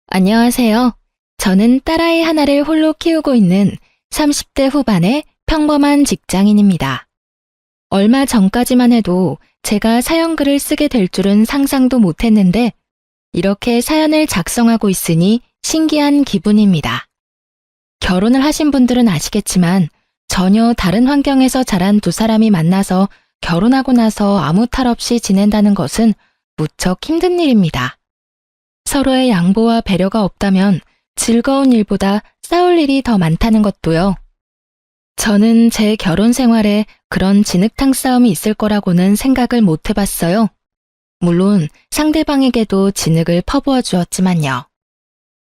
안녕하세요. 저는 딸아이 하나를 홀로 키우고 있는 30대 후반의 평범한 직장인입니다. 얼마 전까지만 해도 제가 사연글을 쓰게 될 줄은 상상도 못했는데 이렇게 사연을 작성하고 있으니 신기한 기분입니다. 결혼을 하신 분들은 아시겠지만 전혀 다른 환경에서 자란 두 사람이 만나서 결혼하고 나서 아무 탈 없이 지낸다는 것은 무척 힘든 일입니다. 서로의 양보와 배려가 없다면 즐거운 일보다 싸울 일이 더 많다는 것도요. 저는 제 결혼 생활에 그런 진흙탕 싸움이 있을 거라고는 생각을 못 해봤어요. 물론 상대방에게도 진흙을 퍼부어 주었지만요.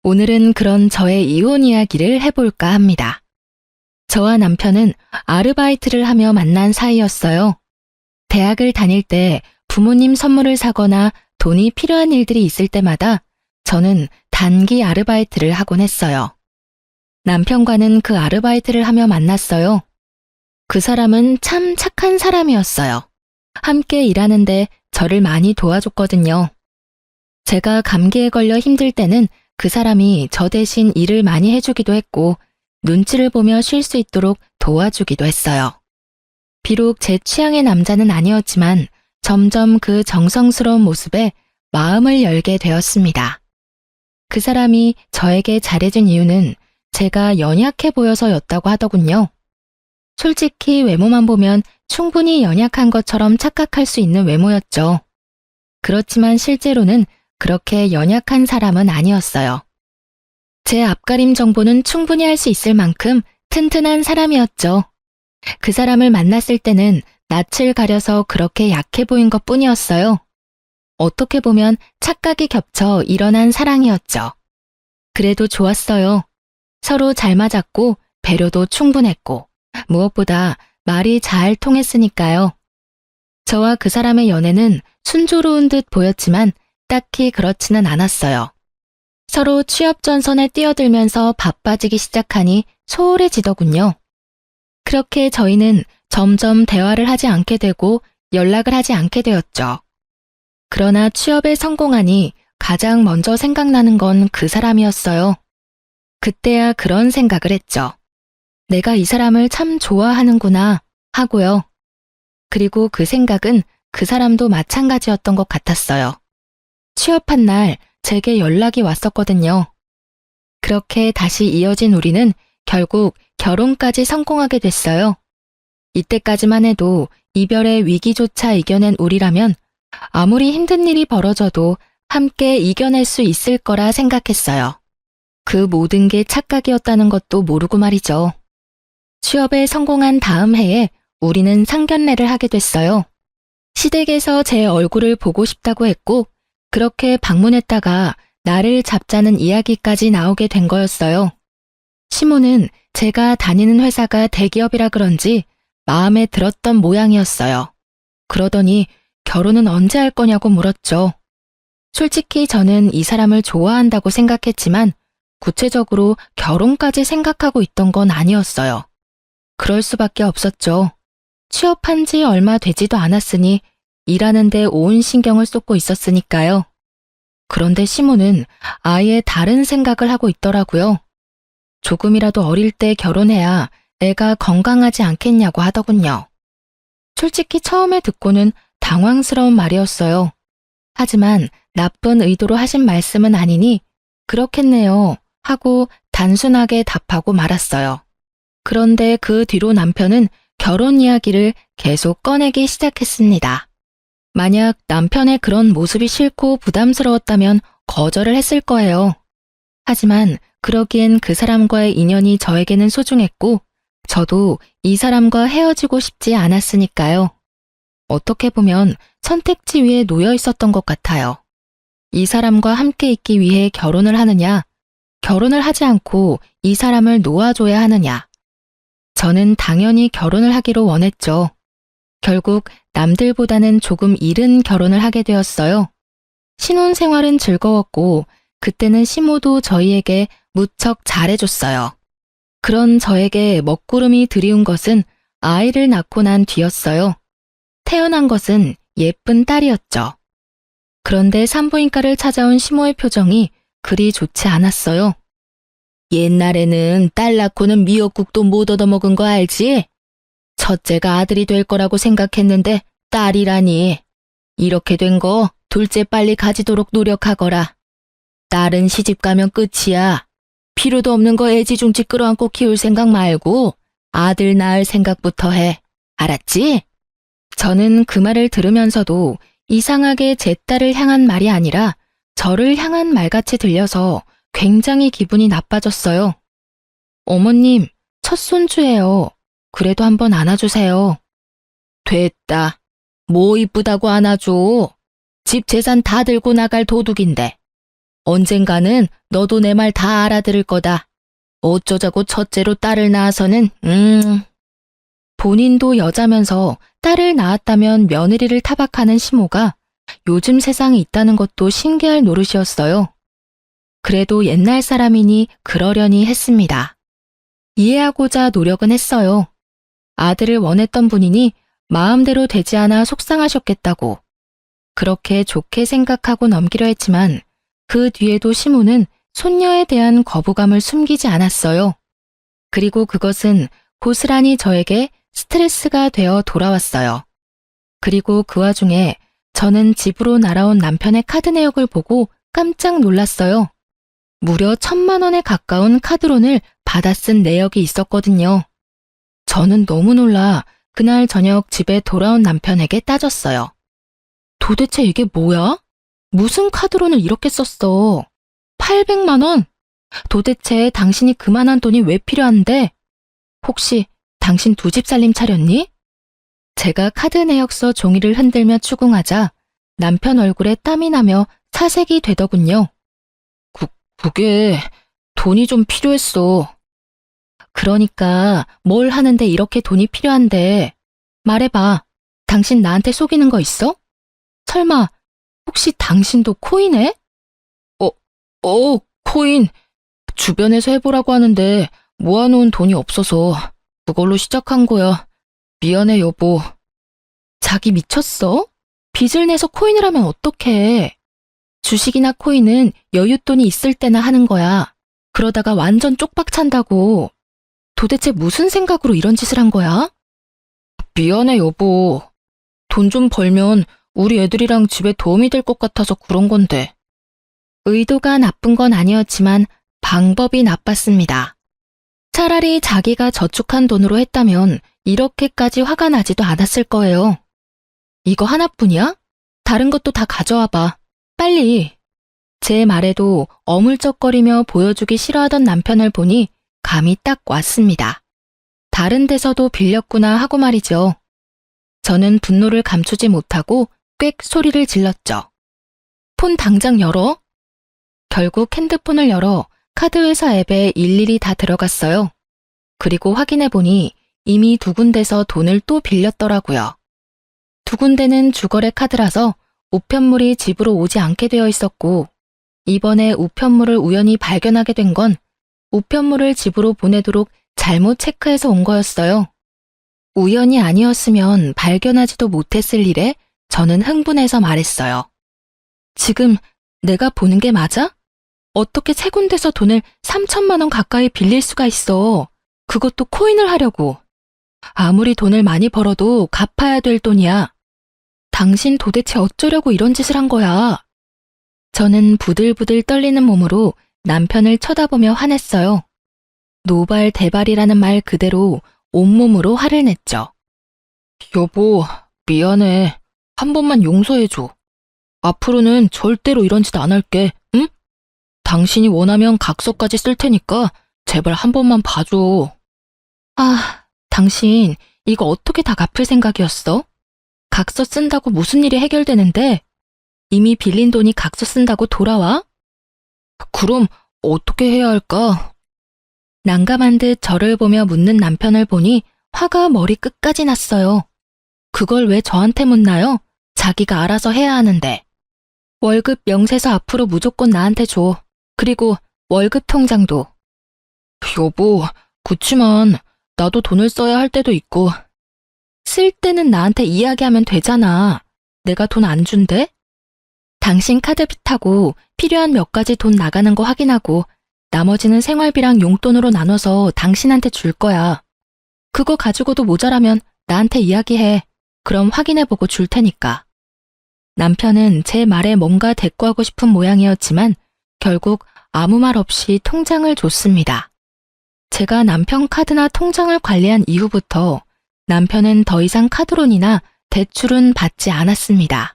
오늘은 그런 저의 이혼 이야기를 해볼까 합니다. 저와 남편은 아르바이트를 하며 만난 사이였어요. 대학을 다닐 때 부모님 선물을 사거나 돈이 필요한 일들이 있을 때마다 저는 단기 아르바이트를 하곤 했어요. 남편과는 그 아르바이트를 하며 만났어요. 그 사람은 참 착한 사람이었어요. 함께 일하는데 저를 많이 도와줬거든요. 제가 감기에 걸려 힘들 때는 그 사람이 저 대신 일을 많이 해주기도 했고 눈치를 보며 쉴 수 있도록 도와주기도 했어요. 비록 제 취향의 남자는 아니었지만 점점 그 정성스러운 모습에 마음을 열게 되었습니다. 그 사람이 저에게 잘해준 이유는 제가 연약해 보여서였다고 하더군요. 솔직히 외모만 보면 충분히 연약한 것처럼 착각할 수 있는 외모였죠. 그렇지만 실제로는 그렇게 연약한 사람은 아니었어요. 제 앞가림 정보는 충분히 할 수 있을 만큼 튼튼한 사람이었죠. 그 사람을 만났을 때는 낯을 가려서 그렇게 약해 보인 것 뿐이었어요. 어떻게 보면 착각이 겹쳐 일어난 사랑이었죠. 그래도 좋았어요. 서로 잘 맞았고 배려도 충분했고 무엇보다 말이 잘 통했으니까요. 저와 그 사람의 연애는 순조로운 듯 보였지만 딱히 그렇지는 않았어요. 서로 취업 전선에 뛰어들면서 바빠지기 시작하니 소홀해지더군요. 그렇게 저희는 점점 대화를 하지 않게 되고 연락을 하지 않게 되었죠. 그러나 취업에 성공하니 가장 먼저 생각나는 건 그 사람이었어요. 그때야 그런 생각을 했죠. 내가 이 사람을 참 좋아하는구나 하고요. 그리고 그 생각은 그 사람도 마찬가지였던 것 같았어요. 취업한 날 제게 연락이 왔었거든요. 그렇게 다시 이어진 우리는 결국 결혼까지 성공하게 됐어요. 이때까지만 해도 이별의 위기조차 이겨낸 우리라면 아무리 힘든 일이 벌어져도 함께 이겨낼 수 있을 거라 생각했어요. 그 모든 게 착각이었다는 것도 모르고 말이죠. 취업에 성공한 다음 해에 우리는 상견례를 하게 됐어요. 시댁에서 제 얼굴을 보고 싶다고 했고 그렇게 방문했다가 나를 잡자는 이야기까지 나오게 된 거였어요. 시모는 제가 다니는 회사가 대기업이라 그런지 마음에 들었던 모양이었어요. 그러더니 결혼은 언제 할 거냐고 물었죠. 솔직히 저는 이 사람을 좋아한다고 생각했지만 구체적으로 결혼까지 생각하고 있던 건 아니었어요. 그럴 수밖에 없었죠. 취업한 지 얼마 되지도 않았으니 일하는데 온 신경을 쏟고 있었으니까요. 그런데 시모는 아예 다른 생각을 하고 있더라고요. 조금이라도 어릴 때 결혼해야 애가 건강하지 않겠냐고 하더군요. 솔직히 처음에 듣고는 당황스러운 말이었어요. 하지만 나쁜 의도로 하신 말씀은 아니니 그렇겠네요 하고 단순하게 답하고 말았어요. 그런데 그 뒤로 남편은 결혼 이야기를 계속 꺼내기 시작했습니다. 만약 남편의 그런 모습이 싫고 부담스러웠다면 거절을 했을 거예요. 하지만 그러기엔 그 사람과의 인연이 저에게는 소중했고 저도 이 사람과 헤어지고 싶지 않았으니까요. 어떻게 보면 선택지 위에 놓여 있었던 것 같아요. 이 사람과 함께 있기 위해 결혼을 하느냐, 결혼을 하지 않고 이 사람을 놓아줘야 하느냐. 저는 당연히 결혼을 하기로 원했죠. 결국 남들보다는 조금 이른 결혼을 하게 되었어요. 신혼생활은 즐거웠고 그때는 시모도 저희에게 무척 잘해줬어요. 그런 저에게 먹구름이 드리운 것은 아이를 낳고 난 뒤였어요. 태어난 것은 예쁜 딸이었죠. 그런데 산부인과를 찾아온 시모의 표정이 그리 좋지 않았어요. 옛날에는 딸 낳고는 미역국도 못 얻어먹은 거 알지? 첫째가 아들이 될 거라고 생각했는데 딸이라니. 이렇게 된 거 둘째 빨리 가지도록 노력하거라. 딸은 시집 가면 끝이야. 필요도 없는 거 애지중지 끌어안고 키울 생각 말고 아들 낳을 생각부터 해. 알았지? 저는 그 말을 들으면서도 이상하게 제 딸을 향한 말이 아니라 저를 향한 말같이 들려서 굉장히 기분이 나빠졌어요. 어머님, 첫 손주예요. 그래도 한번 안아주세요. 됐다. 뭐 이쁘다고 안아줘. 집 재산 다 들고 나갈 도둑인데. 언젠가는 너도 내 말 다 알아들을 거다. 어쩌자고 첫째로 딸을 낳아서는 본인도 여자면서 딸을 낳았다면 며느리를 타박하는 시모가 요즘 세상에 있다는 것도 신기할 노릇이었어요. 그래도 옛날 사람이니 그러려니 했습니다. 이해하고자 노력은 했어요. 아들을 원했던 분이니 마음대로 되지 않아 속상하셨겠다고. 그렇게 좋게 생각하고 넘기려 했지만 그 뒤에도 시모는 손녀에 대한 거부감을 숨기지 않았어요. 그리고 그것은 고스란히 저에게 스트레스가 되어 돌아왔어요. 그리고 그 와중에 저는 집으로 날아온 남편의 카드 내역을 보고 깜짝 놀랐어요. 무려 1,000만 원에 가까운 카드론을 받아 쓴 내역이 있었거든요. 저는 너무 놀라 그날 저녁 집에 돌아온 남편에게 따졌어요. 도대체 이게 뭐야? 무슨 카드론을 이렇게 썼어? 800만 원? 도대체 당신이 그만한 돈이 왜 필요한데? 혹시 당신 두 집 살림 차렸니? 제가 카드 내역서 종이를 흔들며 추궁하자 남편 얼굴에 땀이 나며 사색이 되더군요. 그게 돈이 좀 필요했어. 그러니까 뭘 하는데 이렇게 돈이 필요한데. 말해봐. 당신 나한테 속이는 거 있어? 설마 혹시 당신도 코인해? 코인. 주변에서 해보라고 하는데 모아놓은 돈이 없어서 그걸로 시작한 거야. 미안해 여보. 자기 미쳤어? 빚을 내서 코인을 하면 어떡해. 주식이나 코인은 여윳돈이 있을 때나 하는 거야. 그러다가 완전 쪽박 찬다고. 도대체 무슨 생각으로 이런 짓을 한 거야? 미안해 여보. 돈 좀 벌면 우리 애들이랑 집에 도움이 될 것 같아서 그런 건데. 의도가 나쁜 건 아니었지만 방법이 나빴습니다. 차라리 자기가 저축한 돈으로 했다면 이렇게까지 화가 나지도 않았을 거예요. 이거 하나뿐이야? 다른 것도 다 가져와 봐. 빨리. 제 말에도 어물쩍거리며 보여주기 싫어하던 남편을 보니 감이 딱 왔습니다. 다른 데서도 빌렸구나 하고 말이죠. 저는 분노를 감추지 못하고 꽥 소리를 질렀죠. 폰 당장 열어. 결국 핸드폰을 열어 카드회사 앱에 일일이 다 들어갔어요. 그리고 확인해보니 이미 두 군데서 돈을 또 빌렸더라고요. 두 군데는 주거래 카드라서 우편물이 집으로 오지 않게 되어 있었고, 이번에 우편물을 우연히 발견하게 된 건 우편물을 집으로 보내도록 잘못 체크해서 온 거였어요. 우연이 아니었으면 발견하지도 못했을 일에 저는 흥분해서 말했어요. 지금 내가 보는 게 맞아? 어떻게 세 군데서 돈을 3,000만 원 가까이 빌릴 수가 있어. 그것도 코인을 하려고. 아무리 돈을 많이 벌어도 갚아야 될 돈이야. 당신 도대체 어쩌려고 이런 짓을 한 거야? 저는 부들부들 떨리는 몸으로 남편을 쳐다보며 화냈어요. 노발대발이라는 말 그대로 온몸으로 화를 냈죠. 여보, 미안해. 한 번만 용서해줘. 앞으로는 절대로 이런 짓 안 할게, 응? 당신이 원하면 각서까지 쓸 테니까 제발 한 번만 봐줘. 아, 당신 이거 어떻게 다 갚을 생각이었어? 각서 쓴다고 무슨 일이 해결되는데? 이미 빌린 돈이 각서 쓴다고 돌아와? 그럼 어떻게 해야 할까? 난감한 듯 저를 보며 묻는 남편을 보니 화가 머리 끝까지 났어요. 그걸 왜 저한테 묻나요? 자기가 알아서 해야 하는데. 월급 명세서 앞으로 무조건 나한테 줘. 그리고 월급 통장도. 여보, 그치만 나도 돈을 써야 할 때도 있고. 쓸 때는 나한테 이야기하면 되잖아. 내가 돈 안 준대? 당신 카드빚하고 필요한 몇 가지 돈 나가는 거 확인하고 나머지는 생활비랑 용돈으로 나눠서 당신한테 줄 거야. 그거 가지고도 모자라면 나한테 이야기해. 그럼 확인해보고 줄 테니까. 남편은 제 말에 뭔가 대꾸하고 싶은 모양이었지만 결국 아무 말 없이 통장을 줬습니다. 제가 남편 카드나 통장을 관리한 이후부터 남편은 더 이상 카드론이나 대출은 받지 않았습니다.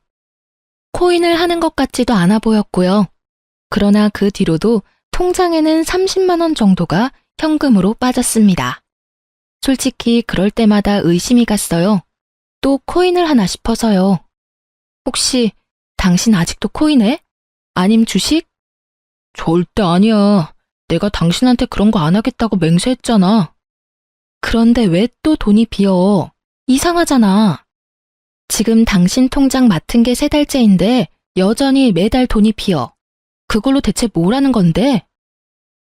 코인을 하는 것 같지도 않아 보였고요. 그러나 그 뒤로도 통장에는 30만 원 정도가 현금으로 빠졌습니다. 솔직히 그럴 때마다 의심이 갔어요. 또 코인을 하나 싶어서요. 혹시 당신 아직도 코인해? 아님 주식? 절대 아니야. 내가 당신한테 그런 거 안 하겠다고 맹세했잖아. 그런데 왜 또 돈이 비어? 이상하잖아. 지금 당신 통장 맡은 게 3달째인데 여전히 매달 돈이 비어. 그걸로 대체 뭘 하는 건데?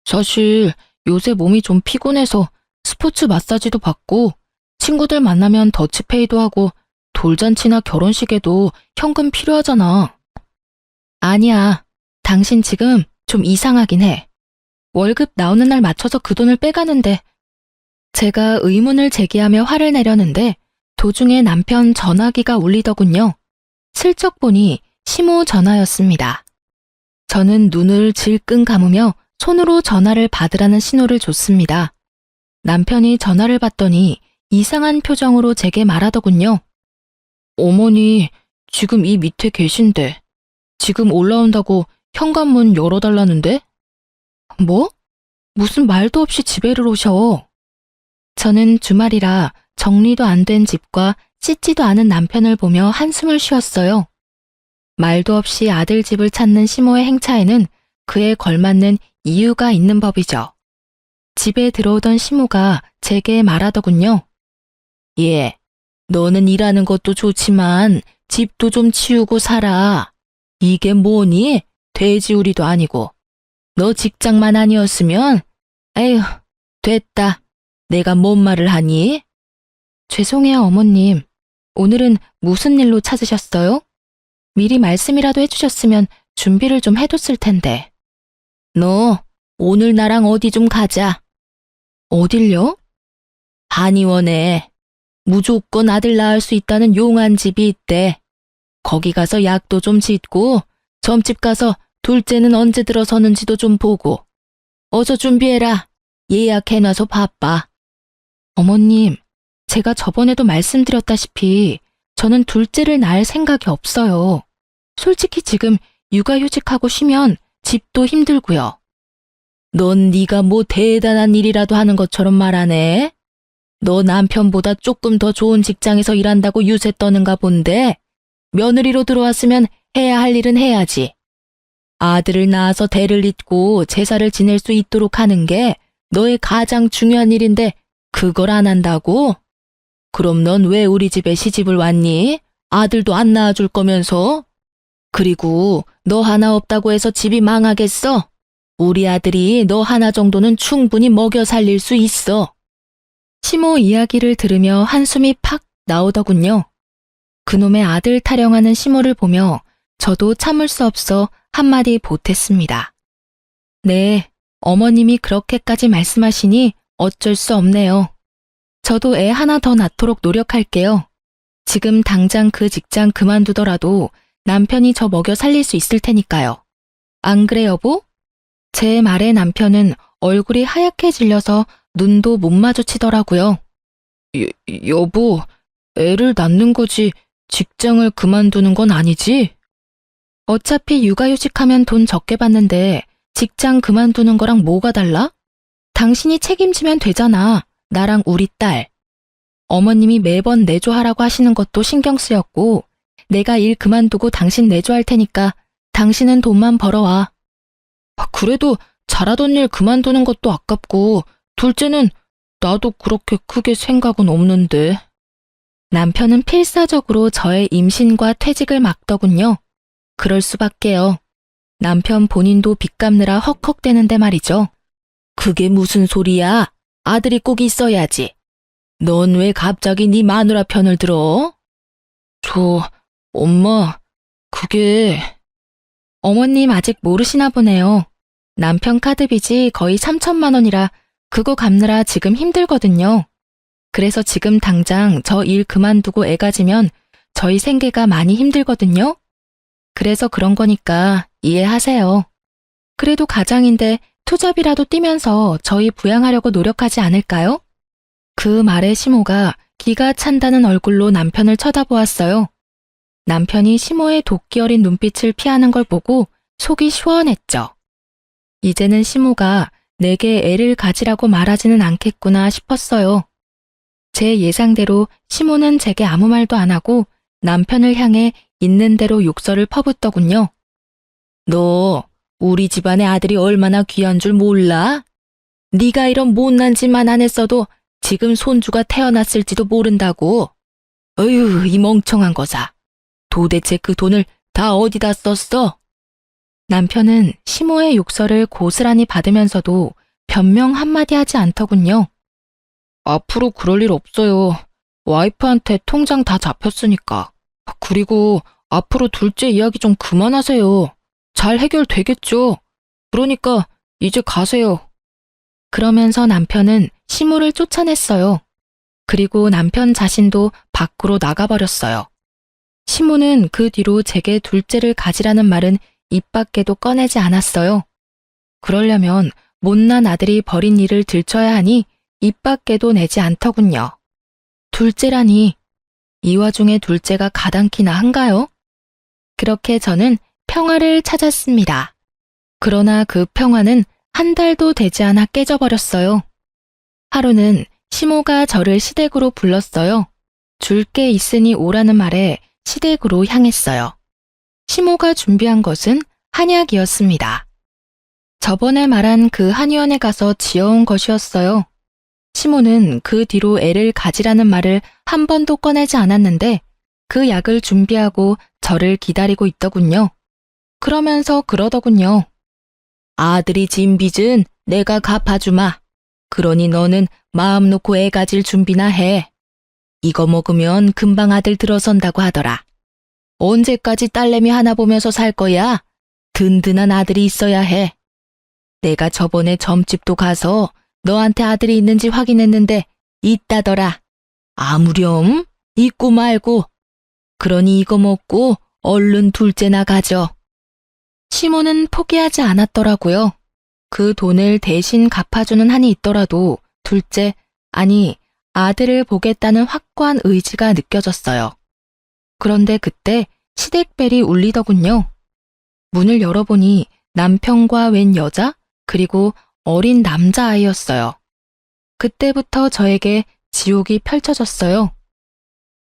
사실 요새 몸이 좀 피곤해서 스포츠 마사지도 받고 친구들 만나면 더치페이도 하고 돌잔치나 결혼식에도 현금 필요하잖아. 아니야. 당신 지금 좀 이상하긴 해. 월급 나오는 날 맞춰서 그 돈을 빼가는데 제가 의문을 제기하며 화를 내려는데 도중에 남편 전화기가 울리더군요. 슬쩍 보니 시모 전화였습니다. 저는 눈을 질끈 감으며 손으로 전화를 받으라는 신호를 줬습니다. 남편이 전화를 받더니 이상한 표정으로 제게 말하더군요. 어머니, 지금 이 밑에 계신데. 지금 올라온다고 현관문 열어달라는데? 뭐? 무슨 말도 없이 집에를 오셔. 저는 주말이라 정리도 안 된 집과 씻지도 않은 남편을 보며 한숨을 쉬었어요. 말도 없이 아들 집을 찾는 시모의 행차에는 그에 걸맞는 이유가 있는 법이죠. 집에 들어오던 시모가 제게 말하더군요. 예, 너는 일하는 것도 좋지만 집도 좀 치우고 살아. 이게 뭐니? 돼지우리도 아니고. 너 직장만 아니었으면 에휴, 됐다. 내가 뭔 말을 하니? 죄송해요, 어머님. 오늘은 무슨 일로 찾으셨어요? 미리 말씀이라도 해주셨으면 준비를 좀 해뒀을 텐데. 너 오늘 나랑 어디 좀 가자. 어딜요? 한의원에 무조건 아들 낳을 수 있다는 용한 집이 있대. 거기 가서 약도 좀 짓고 점집 가서 둘째는 언제 들어서는지도 좀 보고. 어서 준비해라. 예약해놔서 바빠. 어머님, 제가 저번에도 말씀드렸다시피 저는 둘째를 낳을 생각이 없어요. 솔직히 지금 육아휴직하고 쉬면 집도 힘들고요. 넌 네가 뭐 대단한 일이라도 하는 것처럼 말하네. 너 남편보다 조금 더 좋은 직장에서 일한다고 유세 떠는가 본데 며느리로 들어왔으면 해야 할 일은 해야지. 아들을 낳아서 대를 잇고 제사를 지낼 수 있도록 하는 게 너의 가장 중요한 일인데 그걸 안 한다고? 그럼 넌 왜 우리 집에 시집을 왔니? 아들도 안 낳아줄 거면서? 그리고 너 하나 없다고 해서 집이 망하겠어? 우리 아들이 너 하나 정도는 충분히 먹여 살릴 수 있어. 시모 이야기를 들으며 한숨이 팍 나오더군요. 그놈의 아들 타령하는 시모를 보며 저도 참을 수 없어 한마디 보탰습니다. 네, 어머님이 그렇게까지 말씀하시니 어쩔 수 없네요. 저도 애 하나 더 낳도록 노력할게요. 지금 당장 그 직장 그만두더라도 남편이 저 먹여 살릴 수 있을 테니까요. 안 그래, 여보? 제 말에 남편은 얼굴이 하얗게 질려서 눈도 못 마주치더라고요. 여보, 애를 낳는 거지 직장을 그만두는 건 아니지? 어차피 육아휴직하면 돈 적게 받는데 직장 그만두는 거랑 뭐가 달라? 당신이 책임지면 되잖아. 나랑 우리 딸. 어머님이 매번 내조하라고 하시는 것도 신경 쓰였고 내가 일 그만두고 당신 내조할 테니까 당신은 돈만 벌어와. 그래도 잘하던 일 그만두는 것도 아깝고 둘째는 나도 그렇게 크게 생각은 없는데. 남편은 필사적으로 저의 임신과 퇴직을 막더군요. 그럴 수밖에요. 남편 본인도 빚 갚느라 헉헉대는데 말이죠. 그게 무슨 소리야? 아들이 꼭 있어야지. 넌 왜 갑자기 네 마누라 편을 들어? 엄마, 그게... 어머님 아직 모르시나 보네요. 남편 카드빚이 거의 3천만 원이라 그거 갚느라 지금 힘들거든요. 그래서 지금 당장 저 일 그만두고 애 가지면 저희 생계가 많이 힘들거든요. 그래서 그런 거니까 이해하세요. 그래도 가장인데 투잡이라도 뛰면서 저희 부양하려고 노력하지 않을까요? 그 말에 시모가 기가 찬다는 얼굴로 남편을 쳐다보았어요. 남편이 시모의 도끼 어린 눈빛을 피하는 걸 보고 속이 시원했죠. 이제는 시모가 내게 애를 가지라고 말하지는 않겠구나 싶었어요. 제 예상대로 시모는 제게 아무 말도 안 하고 남편을 향해 있는 대로 욕설을 퍼붓더군요. 너 우리 집안의 아들이 얼마나 귀한 줄 몰라? 네가 이런 못난 짓만 안 했어도 지금 손주가 태어났을지도 모른다고. 어휴, 이 멍청한 거사. 도대체 그 돈을 다 어디다 썼어? 남편은 시모의 욕설을 고스란히 받으면서도 변명 한마디 하지 않더군요. 앞으로 그럴 일 없어요. 와이프한테 통장 다 잡혔으니까. 그리고 앞으로 둘째 이야기 좀 그만하세요. 잘 해결되겠죠. 그러니까 이제 가세요. 그러면서 남편은 시모를 쫓아냈어요. 그리고 남편 자신도 밖으로 나가버렸어요. 시모는 그 뒤로 제게 둘째를 가지라는 말은 입 밖에도 꺼내지 않았어요. 그러려면 못난 아들이 벌인 일을 들춰야 하니 입 밖에도 내지 않더군요. 둘째라니, 이 와중에 둘째가 가당키나 한가요? 그렇게 저는 평화를 찾았습니다. 그러나 그 평화는 한 달도 되지 않아 깨져버렸어요. 하루는 시모가 저를 시댁으로 불렀어요. 줄 게 있으니 오라는 말에 시댁으로 향했어요. 시모가 준비한 것은 한약이었습니다. 저번에 말한 그 한의원에 가서 지어온 것이었어요. 시모는 그 뒤로 애를 가지라는 말을 한 번도 꺼내지 않았는데 그 약을 준비하고 저를 기다리고 있더군요. 그러면서 그러더군요. 아들이 진 빚은 내가 갚아주마. 그러니 너는 마음 놓고 애 가질 준비나 해. 이거 먹으면 금방 아들 들어선다고 하더라. 언제까지 딸내미 하나 보면서 살 거야? 든든한 아들이 있어야 해. 내가 저번에 점집도 가서 너한테 아들이 있는지 확인했는데 있다더라. 아무렴? 있고 말고. 그러니 이거 먹고 얼른 둘째나 가져. 시모는 포기하지 않았더라고요. 그 돈을 대신 갚아주는 한이 있더라도 둘째, 아니 아들을 보겠다는 확고한 의지가 느껴졌어요. 그런데 그때 시댁벨이 울리더군요. 문을 열어보니 남편과 웬 여자, 그리고 어린 남자아이였어요. 그때부터 저에게 지옥이 펼쳐졌어요.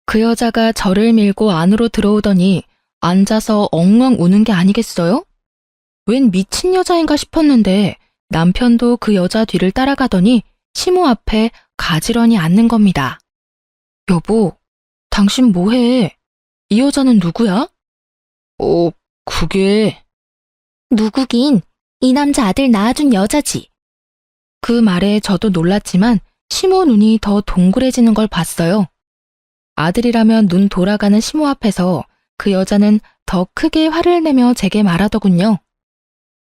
그 여자가 저를 밀고 안으로 들어오더니 앉아서 엉엉 우는 게 아니겠어요? 웬 미친 여자인가 싶었는데 남편도 그 여자 뒤를 따라가더니 시모 앞에 가지런히 앉는 겁니다. 여보, 당신 뭐해? 이 여자는 누구야? 그게... 누구긴 이 남자 아들 낳아준 여자지. 그 말에 저도 놀랐지만 시모 눈이 더 동그래지는 걸 봤어요. 아들이라면 눈 돌아가는 시모 앞에서 그 여자는 더 크게 화를 내며 제게 말하더군요.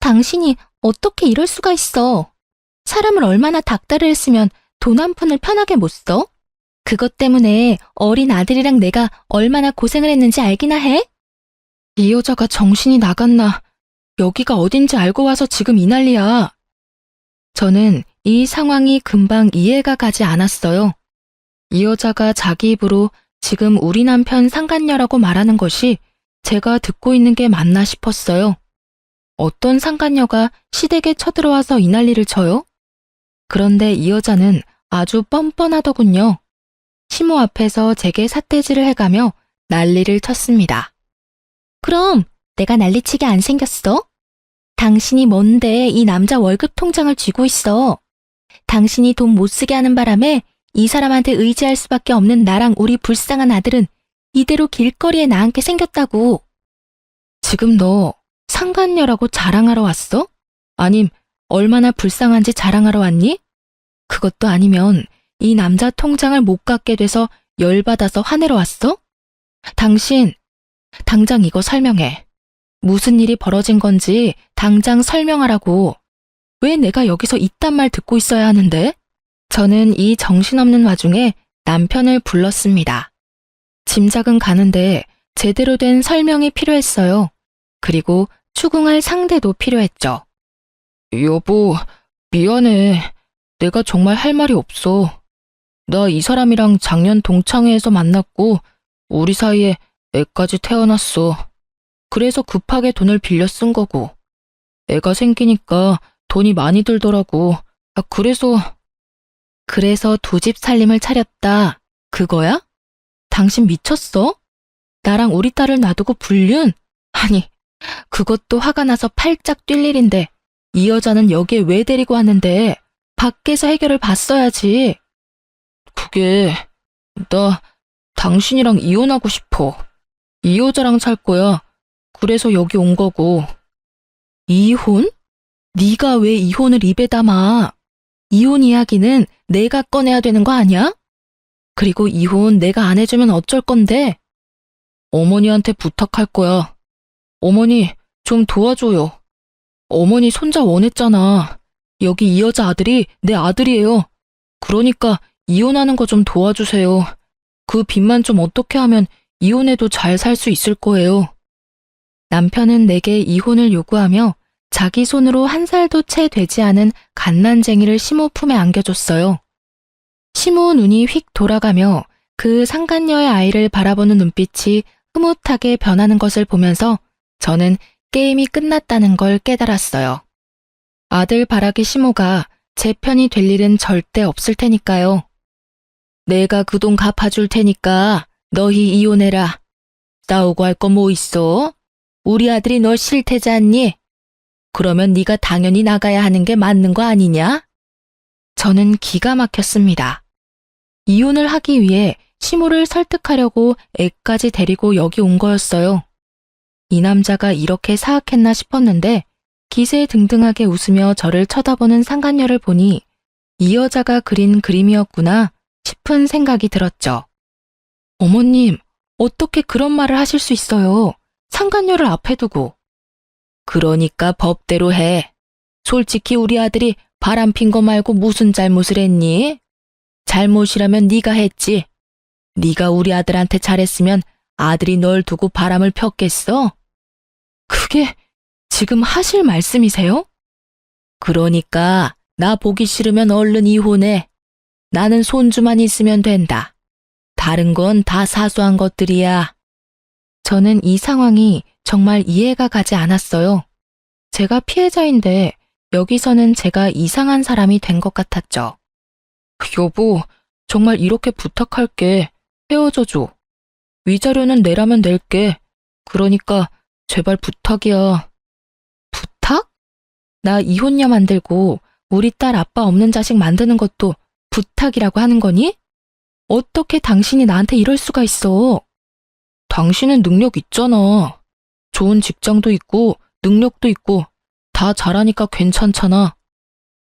당신이 어떻게 이럴 수가 있어? 사람을 얼마나 닥달을 했으면 돈 한 푼을 편하게 못 써? 그것 때문에 어린 아들이랑 내가 얼마나 고생을 했는지 알기나 해? 이 여자가 정신이 나갔나? 여기가 어딘지 알고 와서 지금 이 난리야. 저는 이 상황이 금방 이해가 가지 않았어요. 이 여자가 자기 입으로 지금 우리 남편 상간녀라고 말하는 것이 제가 듣고 있는 게 맞나 싶었어요. 어떤 상간녀가 시댁에 쳐들어와서 이 난리를 쳐요? 그런데 이 여자는 아주 뻔뻔하더군요. 시모 앞에서 제게 삿대질을 해가며 난리를 쳤습니다. 그럼 내가 난리치게 안 생겼어? 당신이 뭔데 이 남자 월급 통장을 쥐고 있어? 당신이 돈 못 쓰게 하는 바람에 이 사람한테 의지할 수밖에 없는 나랑 우리 불쌍한 아들은 이대로 길거리에 나앉게 생겼다고. 지금 너 상간녀라고 자랑하러 왔어? 아님 얼마나 불쌍한지 자랑하러 왔니? 그것도 아니면 이 남자 통장을 못 갚게 돼서 열받아서 화내러 왔어? 당신, 당장 이거 설명해. 무슨 일이 벌어진 건지 당장 설명하라고. 왜 내가 여기서 이딴 말 듣고 있어야 하는데? 저는 이 정신없는 와중에 남편을 불렀습니다. 짐작은 가는데 제대로 된 설명이 필요했어요. 그리고 추궁할 상대도 필요했죠. 여보, 미안해. 내가 정말 할 말이 없어. 나 이 사람이랑 작년 동창회에서 만났고 우리 사이에 애까지 태어났어. 그래서 급하게 돈을 빌려 쓴 거고. 애가 생기니까 돈이 많이 들더라고. 그래서 두 집 살림을 차렸다. 그거야? 당신 미쳤어? 나랑 우리 딸을 놔두고 불륜? 아니, 그것도 화가 나서 팔짝 뛸 일인데 이 여자는 여기에 왜 데리고 왔는데 밖에서 해결을 봤어야지. 그게 나 당신이랑 이혼하고 싶어. 이 여자랑 살 거야. 그래서 여기 온 거고. 이혼? 네가 왜 이혼을 입에 담아? 이혼 이야기는 내가 꺼내야 되는 거 아니야? 그리고 이혼 내가 안 해주면 어쩔 건데? 어머니한테 부탁할 거야. 어머니, 좀 도와줘요. 어머니 손자 원했잖아. 여기 이 여자 아들이 내 아들이에요. 그러니까 이혼하는 거 좀 도와주세요. 그 빚만 좀 어떻게 하면 이혼해도 잘 살 수 있을 거예요. 남편은 내게 이혼을 요구하며 자기 손으로 한 살도 채 되지 않은 갓난쟁이를 시모 품에 안겨줬어요. 시모 눈이 휙 돌아가며 그 상간녀의 아이를 바라보는 눈빛이 흐뭇하게 변하는 것을 보면서 저는 게임이 끝났다는 걸 깨달았어요. 아들 바라기 시모가 제 편이 될 일은 절대 없을 테니까요. 내가 그 돈 갚아줄 테니까 너희 이혼해라. 싸우고 할 거 뭐 있어? 우리 아들이 널 싫대지 않니? 그러면 네가 당연히 나가야 하는 게 맞는 거 아니냐? 저는 기가 막혔습니다. 이혼을 하기 위해 시모를 설득하려고 애까지 데리고 여기 온 거였어요. 이 남자가 이렇게 사악했나 싶었는데 기세등등하게 웃으며 저를 쳐다보는 상간녀를 보니 이 여자가 그린 그림이었구나 싶은 생각이 들었죠. 어머님, 어떻게 그런 말을 하실 수 있어요? 상간녀를 앞에 두고. 그러니까 법대로 해. 솔직히 우리 아들이 바람핀 거 말고 무슨 잘못을 했니? 잘못이라면 네가 했지. 네가 우리 아들한테 잘했으면 아들이 널 두고 바람을 폈겠어? 그게 지금 하실 말씀이세요? 그러니까 나 보기 싫으면 얼른 이혼해. 나는 손주만 있으면 된다. 다른 건 다 사소한 것들이야. 저는 이 상황이 정말 이해가 가지 않았어요. 제가 피해자인데 여기서는 제가 이상한 사람이 된 것 같았죠. 여보, 정말 이렇게 부탁할게. 헤어져줘. 위자료는 내라면 낼게. 그러니까 제발 부탁이야. 부탁? 나 이혼녀 만들고 우리 딸 아빠 없는 자식 만드는 것도 부탁이라고 하는 거니? 어떻게 당신이 나한테 이럴 수가 있어? 당신은 능력 있잖아. 좋은 직장도 있고 능력도 있고 다 잘하니까 괜찮잖아.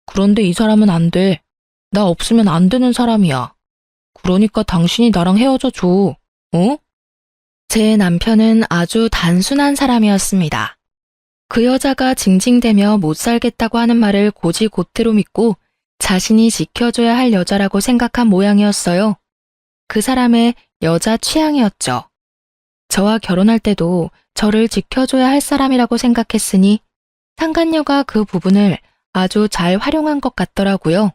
그런데 이 사람은 안 돼. 나 없으면 안 되는 사람이야. 그러니까 당신이 나랑 헤어져 줘. 어? 제 남편은 아주 단순한 사람이었습니다. 그 여자가 징징대며 못 살겠다고 하는 말을 고지고대로 믿고 자신이 지켜줘야 할 여자라고 생각한 모양이었어요. 그 사람의 여자 취향이었죠. 저와 결혼할 때도 저를 지켜줘야 할 사람이라고 생각했으니 상간녀가 그 부분을 아주 잘 활용한 것 같더라고요.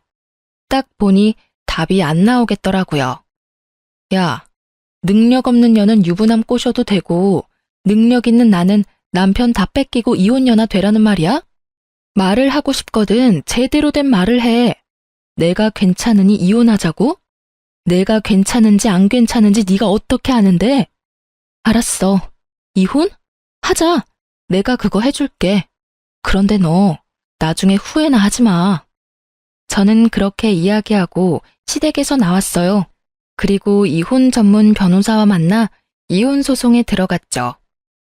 딱 보니 답이 안 나오겠더라고요. 야, 능력 없는 년은 유부남 꼬셔도 되고 능력 있는 나는 남편 다 뺏기고 이혼녀나 되라는 말이야? 말을 하고 싶거든 제대로 된 말을 해. 내가 괜찮으니 이혼하자고? 내가 괜찮은지 안 괜찮은지 네가 어떻게 아는데? 알았어. 이혼? 하자. 내가 그거 해줄게. 그런데 너 나중에 후회나 하지 마. 저는 그렇게 이야기하고 시댁에서 나왔어요. 그리고 이혼 전문 변호사와 만나 이혼 소송에 들어갔죠.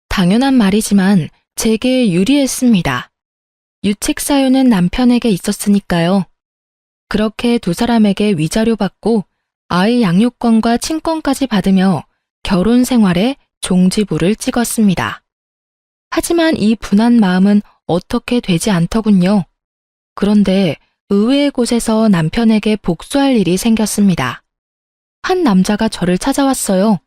당연한 말이지만 제게 유리했습니다. 유책 사유는 남편에게 있었으니까요. 그렇게 두 사람에게 위자료 받고 아이 양육권과 친권까지 받으며 결혼 생활에 종지부를 찍었습니다. 하지만 이 분한 마음은 어떻게 되지 않더군요. 그런데 의외의 곳에서 남편에게 복수할 일이 생겼습니다. 한 남자가 저를 찾아왔어요.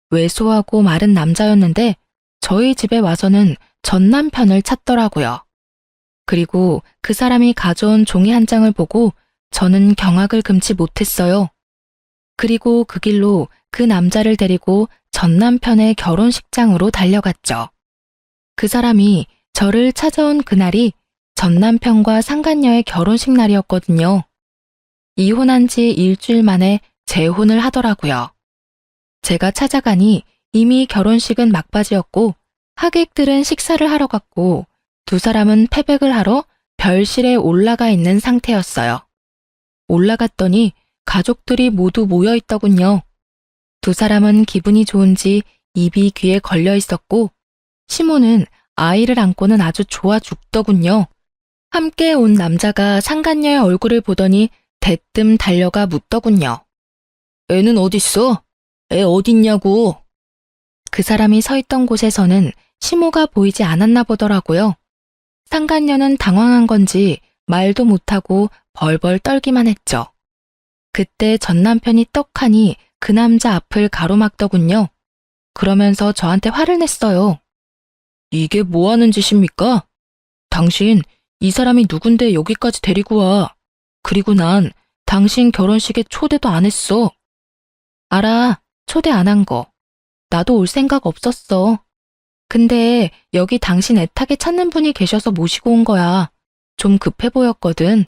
왜소하고 마른 남자였는데 저희 집에 와서는 전 남편을 찾더라고요. 그리고 그 사람이 가져온 종이 한 장을 보고 저는 경악을 금치 못했어요. 그리고 그 길로 그 남자를 데리고 전 남편의 결혼식장으로 달려갔죠. 그 사람이 저를 찾아온 그날이 전 남편과 상간녀의 결혼식 날이었거든요. 이혼한 지 일주일 만에 재혼을 하더라고요. 제가 찾아가니 이미 결혼식은 막바지였고 하객들은 식사를 하러 갔고 두 사람은 패백을 하러 별실에 올라가 있는 상태였어요. 올라갔더니 가족들이 모두 모여 있더군요. 두 사람은 기분이 좋은지 입이 귀에 걸려 있었고 시모는 아이를 안고는 아주 좋아 죽더군요. 함께 온 남자가 상간녀의 얼굴을 보더니 대뜸 달려가 묻더군요. 애는 어딨어? 애 어딨냐고. 그 사람이 서 있던 곳에서는 시모가 보이지 않았나 보더라고요. 상간녀는 당황한 건지 말도 못하고 벌벌 떨기만 했죠. 그때 전 남편이 떡하니 그 남자 앞을 가로막더군요. 그러면서 저한테 화를 냈어요. 이게 뭐 하는 짓입니까? 당신 이 사람이 누군데 여기까지 데리고 와. 그리고 난 당신 결혼식에 초대도 안 했어. 알아, 초대 안 한 거. 나도 올 생각 없었어. 근데 여기 당신 애타게 찾는 분이 계셔서 모시고 온 거야. 좀 급해 보였거든.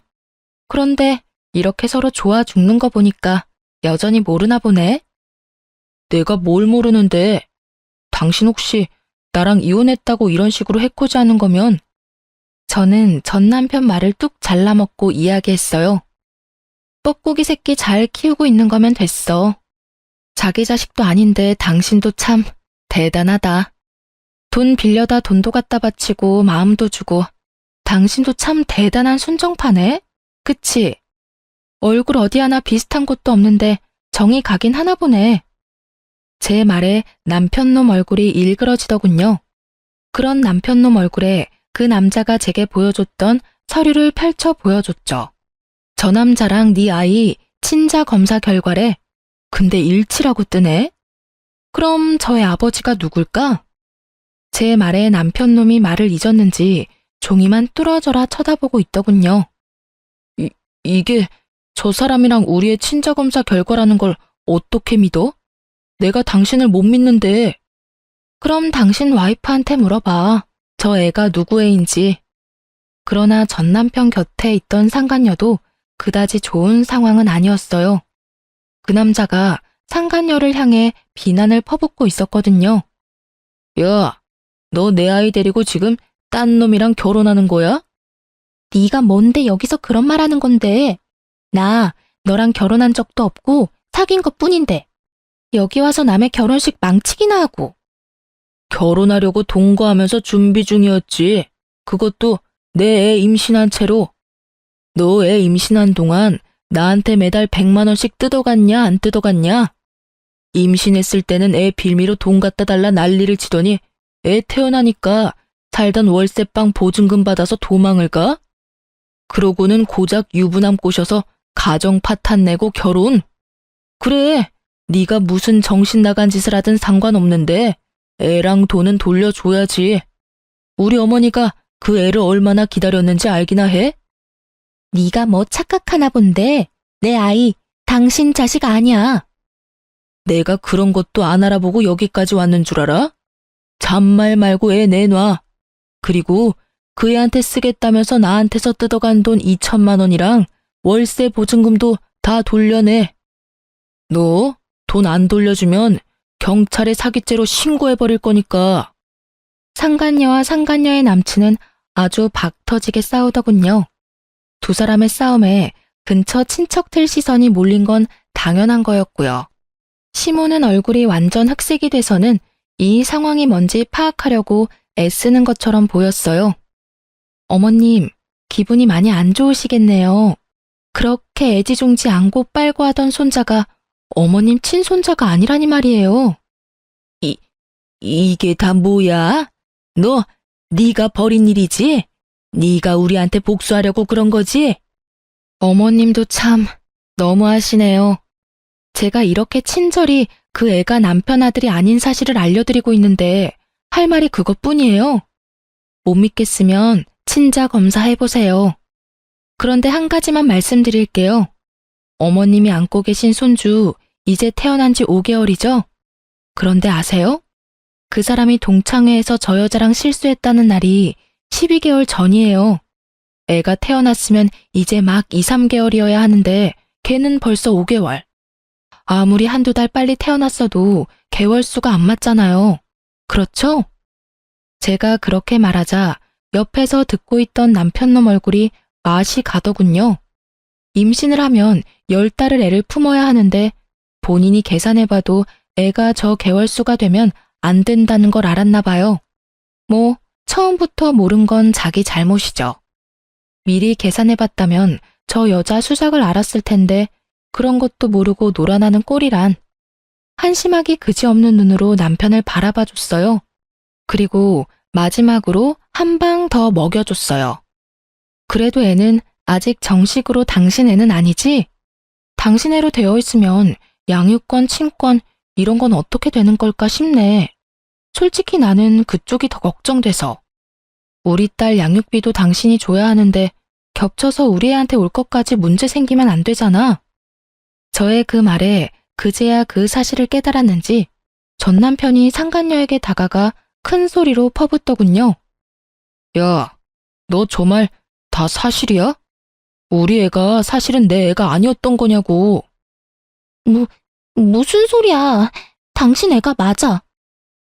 그런데 이렇게 서로 좋아 죽는 거 보니까 여전히 모르나 보네. 내가 뭘 모르는데. 당신 혹시 나랑 이혼했다고 이런 식으로 해코지하는 거면. 저는 전 남편 말을 뚝 잘라먹고 이야기했어요. 뻐꾸기 새끼 잘 키우고 있는 거면 됐어. 자기 자식도 아닌데 당신도 참 대단하다. 돈 빌려다 돈도 갖다 바치고 마음도 주고 당신도 참 대단한 순정파네? 그치? 얼굴 어디 하나 비슷한 곳도 없는데 정이 가긴 하나 보네. 제 말에 남편놈 얼굴이 일그러지더군요. 그런 남편놈 얼굴에 그 남자가 제게 보여줬던 서류를 펼쳐 보여줬죠. 저 남자랑 네 아이 친자 검사 결과래. 근데 일치라고 뜨네? 그럼 저의 아버지가 누굴까? 제 말에 남편놈이 말을 잊었는지 종이만 뚫어져라 쳐다보고 있더군요. 이게 저 사람이랑 우리의 친자 검사 결과라는 걸 어떻게 믿어? 내가 당신을 못 믿는데. 그럼 당신 와이프한테 물어봐. 저 애가 누구 애인지. 그러나 전 남편 곁에 있던 상간녀도 그다지 좋은 상황은 아니었어요. 그 남자가 상간녀를 향해 비난을 퍼붓고 있었거든요. 야, 너 내 아이 데리고 지금 딴 놈이랑 결혼하는 거야? 네가 뭔데 여기서 그런 말 하는 건데. 나 너랑 결혼한 적도 없고 사귄 것뿐인데. 여기 와서 남의 결혼식 망치기나 하고. 결혼하려고 동거하면서 준비 중이었지. 그것도 내 애 임신한 채로. 너 애 임신한 동안 나한테 매달 100만 원씩 뜯어갔냐 안 뜯어갔냐? 임신했을 때는 애 빌미로 돈 갖다 달라 난리를 치더니 애 태어나니까 살던 월세방 보증금 받아서 도망을 가? 그러고는 고작 유부남 꼬셔서 가정 파탄 내고 결혼? 그래, 네가 무슨 정신 나간 짓을 하든 상관없는데 애랑 돈은 돌려줘야지. 우리 어머니가 그 애를 얼마나 기다렸는지 알기나 해? 네가 뭐 착각하나 본데 내 아이 당신 자식 아니야. 내가 그런 것도 안 알아보고 여기까지 왔는 줄 알아? 잔말 말고 애 내놔. 그리고 그 애한테 쓰겠다면서 나한테서 뜯어간 돈 2천만 원이랑 월세 보증금도 다 돌려내. 너 돈 안 돌려주면 경찰에 사기죄로 신고해버릴 거니까. 상간녀와 상간녀의 남친은 아주 박터지게 싸우더군요. 두 사람의 싸움에 근처 친척들 시선이 몰린 건 당연한 거였고요. 시모는 얼굴이 완전 흑색이 돼서는 이 상황이 뭔지 파악하려고 애쓰는 것처럼 보였어요. 어머님, 기분이 많이 안 좋으시겠네요. 그렇게 애지중지 안고 빨고 하던 손자가 어머님 친손자가 아니라니 말이에요. 이게 다 뭐야? 너, 네가 벌인 일이지? 네가 우리한테 복수하려고 그런 거지? 어머님도 참 너무하시네요. 제가 이렇게 친절히 그 애가 남편 아들이 아닌 사실을 알려드리고 있는데 할 말이 그것뿐이에요. 못 믿겠으면 친자 검사해보세요. 그런데 한 가지만 말씀드릴게요. 어머님이 안고 계신 손주 이제 태어난 지 5개월이죠? 그런데 아세요? 그 사람이 동창회에서 저 여자랑 실수했다는 날이 12개월 전이에요. 애가 태어났으면 이제 막 2, 3개월이어야 하는데 걔는 벌써 5개월. 아무리 한두 달 빨리 태어났어도 개월수가 안 맞잖아요. 그렇죠? 제가 그렇게 말하자 옆에서 듣고 있던 남편놈 얼굴이 맛이 가더군요. 임신을 하면 10달을 애를 품어야 하는데 본인이 계산해봐도 애가 저 개월수가 되면 안 된다는 걸 알았나 봐요. 뭐 처음부터 모른 건 자기 잘못이죠. 미리 계산해봤다면 저 여자 수작을 알았을 텐데 그런 것도 모르고 놀아나는 꼴이란. 한심하기 그지없는 눈으로 남편을 바라봐줬어요. 그리고 마지막으로 한 방 더 먹여줬어요. 그래도 애는 아직 정식으로 당신 애는 아니지? 당신 애로 되어 있으면 양육권, 친권 이런 건 어떻게 되는 걸까 싶네. 솔직히 나는 그쪽이 더 걱정돼서. 우리 딸 양육비도 당신이 줘야 하는데 겹쳐서 우리 애한테 올 것까지 문제 생기면 안 되잖아. 저의 그 말에 그제야 그 사실을 깨달았는지 전 남편이 상간녀에게 다가가 큰 소리로 퍼붓더군요. 야, 너 저 말 다 사실이야? 우리 애가 사실은 내 애가 아니었던 거냐고. 무슨 소리야. 당신 애가 맞아.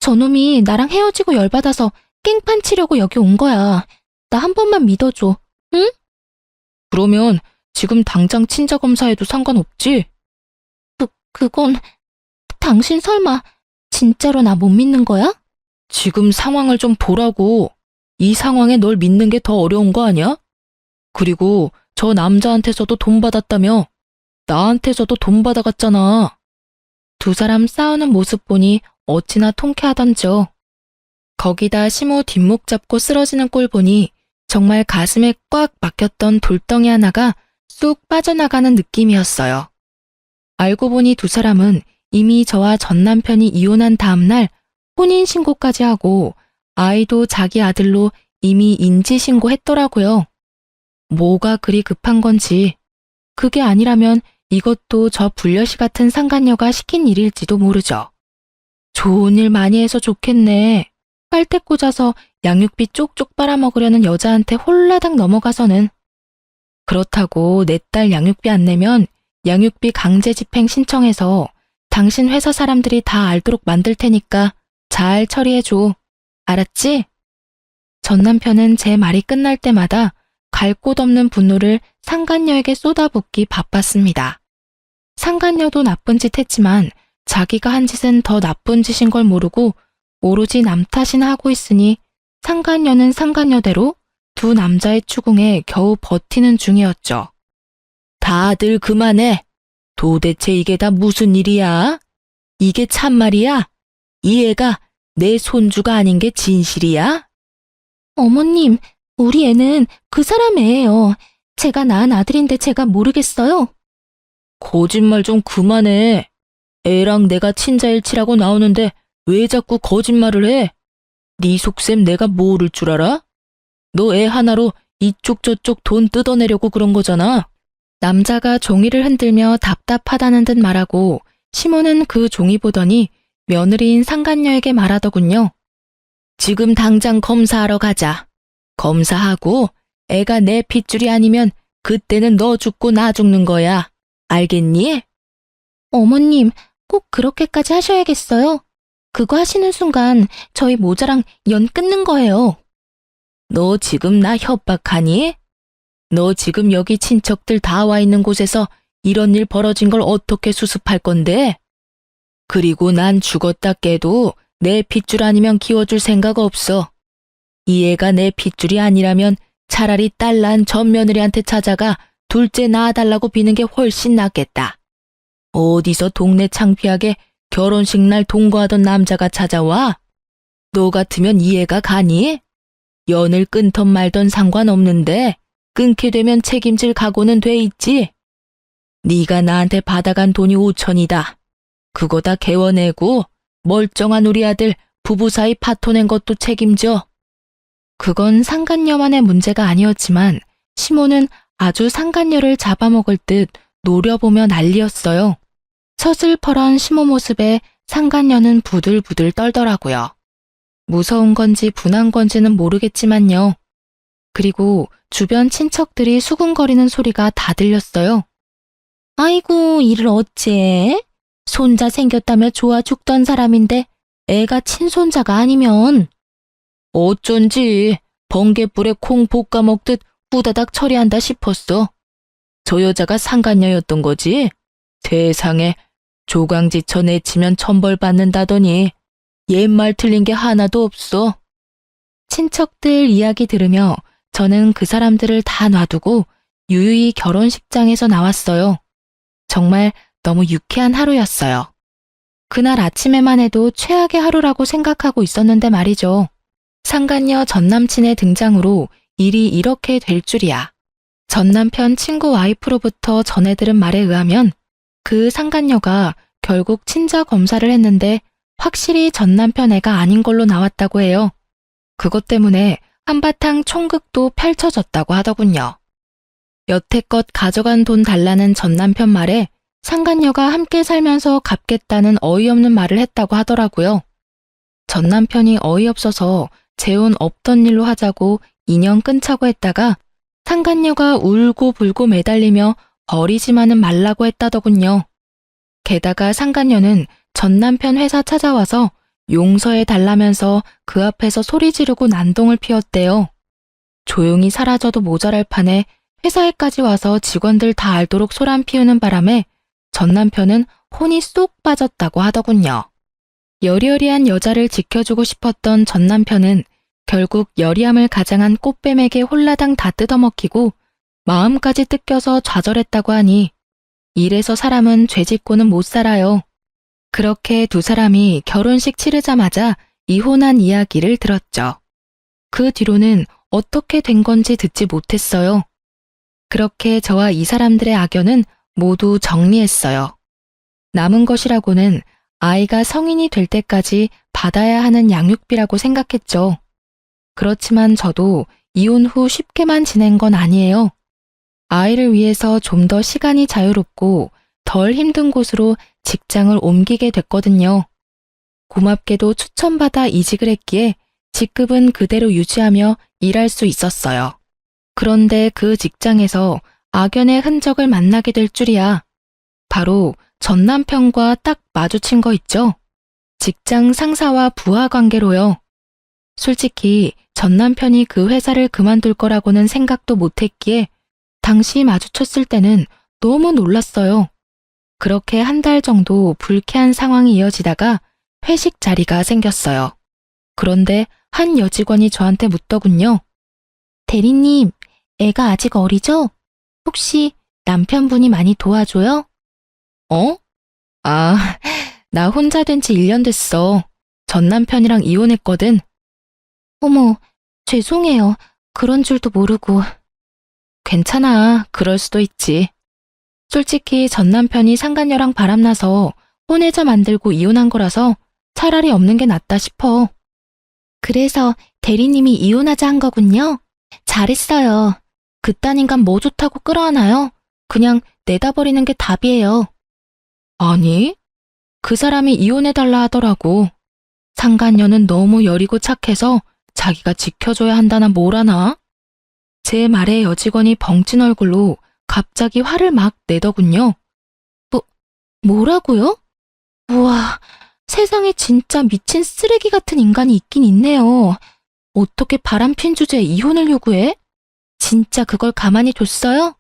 저놈이 나랑 헤어지고 열받아서 깽판 치려고 여기 온 거야. 나 한 번만 믿어줘. 응? 그러면 지금 당장 친자 검사해도 상관없지? 그건 당신 설마 진짜로 나 못 믿는 거야? 지금 상황을 좀 보라고. 이 상황에 널 믿는 게 더 어려운 거 아니야? 그리고 저 남자한테서도 돈 받았다며. 나한테서도 돈 받아갔잖아. 두 사람 싸우는 모습 보니 어찌나 통쾌하던지요. 거기다 시모 뒷목 잡고 쓰러지는 꼴 보니 정말 가슴에 꽉 막혔던 돌덩이 하나가 쑥 빠져나가는 느낌이었어요. 알고 보니 두 사람은 이미 저와 전 남편이 이혼한 다음날 혼인신고까지 하고 아이도 자기 아들로 이미 인지신고했더라고요. 뭐가 그리 급한 건지. 그게 아니라면 이것도 저 불려시 같은 상간녀가 시킨 일일지도 모르죠. 좋은 일 많이 해서 좋겠네. 빨대 꽂아서 양육비 쪽쪽 빨아먹으려는 여자한테 홀라당 넘어가서는. 그렇다고 내 딸 양육비 안 내면 양육비 강제 집행 신청해서 당신 회사 사람들이 다 알도록 만들 테니까 잘 처리해줘. 알았지? 전 남편은 제 말이 끝날 때마다 갈 곳 없는 분노를 상간녀에게 쏟아붓기 바빴습니다. 상간녀도 나쁜 짓 했지만 자기가 한 짓은 더 나쁜 짓인 걸 모르고 오로지 남 탓이나 하고 있으니 상간녀는 상간녀대로 두 남자의 추궁에 겨우 버티는 중이었죠. 다들 그만해. 도대체 이게 다 무슨 일이야? 이게 참말이야? 이 애가 내 손주가 아닌 게 진실이야? 어머님, 우리 애는 그 사람 애예요. 제가 낳은 아들인데 제가 모르겠어요? 거짓말 좀 그만해. 애랑 내가 친자일치라고 나오는데 왜 자꾸 거짓말을 해? 네 속셈 내가 모를 줄 알아? 너 애 하나로 이쪽 저쪽 돈 뜯어내려고 그런 거잖아. 남자가 종이를 흔들며 답답하다는 듯 말하고 시모는 그 종이 보더니 며느리인 상간녀에게 말하더군요. 지금 당장 검사하러 가자. 검사하고 애가 내 핏줄이 아니면 그때는 너 죽고 나 죽는 거야. 알겠니? 어머님, 꼭 그렇게까지 하셔야겠어요? 그거 하시는 순간 저희 모자랑 연 끊는 거예요. 너 지금 나 협박하니? 너 지금 여기 친척들 다 와 있는 곳에서 이런 일 벌어진 걸 어떻게 수습할 건데? 그리고 난 죽었다 깨도 내 핏줄 아니면 키워줄 생각 없어. 이 애가 내 핏줄이 아니라면 차라리 딸 낳은 전 며느리한테 찾아가 둘째 낳아달라고 비는 게 훨씬 낫겠다. 어디서 동네 창피하게 결혼식 날 동거하던 남자가 찾아와? 너 같으면 이해가 가니? 연을 끊던 말던 상관없는데 끊게 되면 책임질 각오는 돼 있지. 네가 나한테 받아간 돈이 5천이다. 그거 다 개워내고 멀쩡한 우리 아들 부부 사이 파토낸 것도 책임져. 그건 상간녀만의 문제가 아니었지만 시모는 아주 상간녀를 잡아먹을 듯 노려보며 난리였어요. 서슬퍼런 시모 모습에 상간녀는 부들부들 떨더라고요. 무서운 건지 분한 건지는 모르겠지만요. 그리고 주변 친척들이 수군거리는 소리가 다 들렸어요. 아이고, 이를 어째? 손자 생겼다며 좋아 죽던 사람인데 애가 친손자가 아니면. 어쩐지 번갯불에 콩 볶아 먹듯 후다닥 처리한다 싶었어. 저 여자가 상간녀였던 거지? 세상에, 조강지처 내치면 천벌 받는다더니 옛말 틀린 게 하나도 없어. 친척들 이야기 들으며 저는 그 사람들을 다 놔두고 유유히 결혼식장에서 나왔어요. 정말 너무 유쾌한 하루였어요. 그날 아침에만 해도 최악의 하루라고 생각하고 있었는데 말이죠. 상간녀 전남친의 등장으로 일이 이렇게 될 줄이야. 전남편 친구 와이프로부터 전해 들은 말에 의하면 그 상간녀가 결국 친자 검사를 했는데 확실히 전남편 애가 아닌 걸로 나왔다고 해요. 그것 때문에 한바탕 총극도 펼쳐졌다고 하더군요. 여태껏 가져간 돈 달라는 전남편 말에 상간녀가 함께 살면서 갚겠다는 어이없는 말을 했다고 하더라고요. 전남편이 어이없어서 재혼 없던 일로 하자고 인연 끊자고 했다가 상간녀가 울고불고 매달리며 버리지만은 말라고 했다더군요. 게다가 상간녀는 전남편 회사 찾아와서 용서해 달라면서 그 앞에서 소리 지르고 난동을 피웠대요. 조용히 사라져도 모자랄 판에 회사에까지 와서 직원들 다 알도록 소란 피우는 바람에 전남편은 혼이 쏙 빠졌다고 하더군요. 여리여리한 여자를 지켜주고 싶었던 전남편은 결국 여리함을 가장한 꽃뱀에게 홀라당 다 뜯어먹히고 마음까지 뜯겨서 좌절했다고 하니 이래서 사람은 죄짓고는 못 살아요. 그렇게 두 사람이 결혼식 치르자마자 이혼한 이야기를 들었죠. 그 뒤로는 어떻게 된 건지 듣지 못했어요. 그렇게 저와 이 사람들의 악연은 모두 정리했어요. 남은 것이라고는 아이가 성인이 될 때까지 받아야 하는 양육비라고 생각했죠. 그렇지만 저도 이혼 후 쉽게만 지낸 건 아니에요. 아이를 위해서 좀 더 시간이 자유롭고 덜 힘든 곳으로 직장을 옮기게 됐거든요. 고맙게도 추천받아 이직을 했기에 직급은 그대로 유지하며 일할 수 있었어요. 그런데 그 직장에서 악연의 흔적을 만나게 될 줄이야. 바로 전 남편과 딱 마주친 거 있죠? 직장 상사와 부하 관계로요. 솔직히 전 남편이 그 회사를 그만둘 거라고는 생각도 못했기에 당시 마주쳤을 때는 너무 놀랐어요. 그렇게 한 달 정도 불쾌한 상황이 이어지다가 회식 자리가 생겼어요. 그런데 한 여직원이 저한테 묻더군요. 대리님, 애가 아직 어리죠? 혹시 남편분이 많이 도와줘요? 어? 아, 나 혼자 된 지 1년 됐어. 전 남편이랑 이혼했거든. 어머, 죄송해요. 그런 줄도 모르고. 괜찮아. 그럴 수도 있지. 솔직히 전 남편이 상간녀랑 바람나서 혼외자 만들고 이혼한 거라서 차라리 없는 게 낫다 싶어. 그래서 대리님이 이혼하자 한 거군요. 잘했어요. 그딴 인간 뭐 좋다고 끌어안아요? 그냥 내다버리는 게 답이에요. 아니, 그 사람이 이혼해달라 하더라고. 상간녀는 너무 여리고 착해서 자기가 지켜줘야 한다나 뭐라나? 제 말에 여직원이 벙찐 얼굴로 갑자기 화를 막 내더군요. 뭐라고요? 우와, 세상에 진짜 미친 쓰레기 같은 인간이 있긴 있네요. 어떻게 바람핀 주제에 이혼을 요구해? 진짜 그걸 가만히 뒀어요?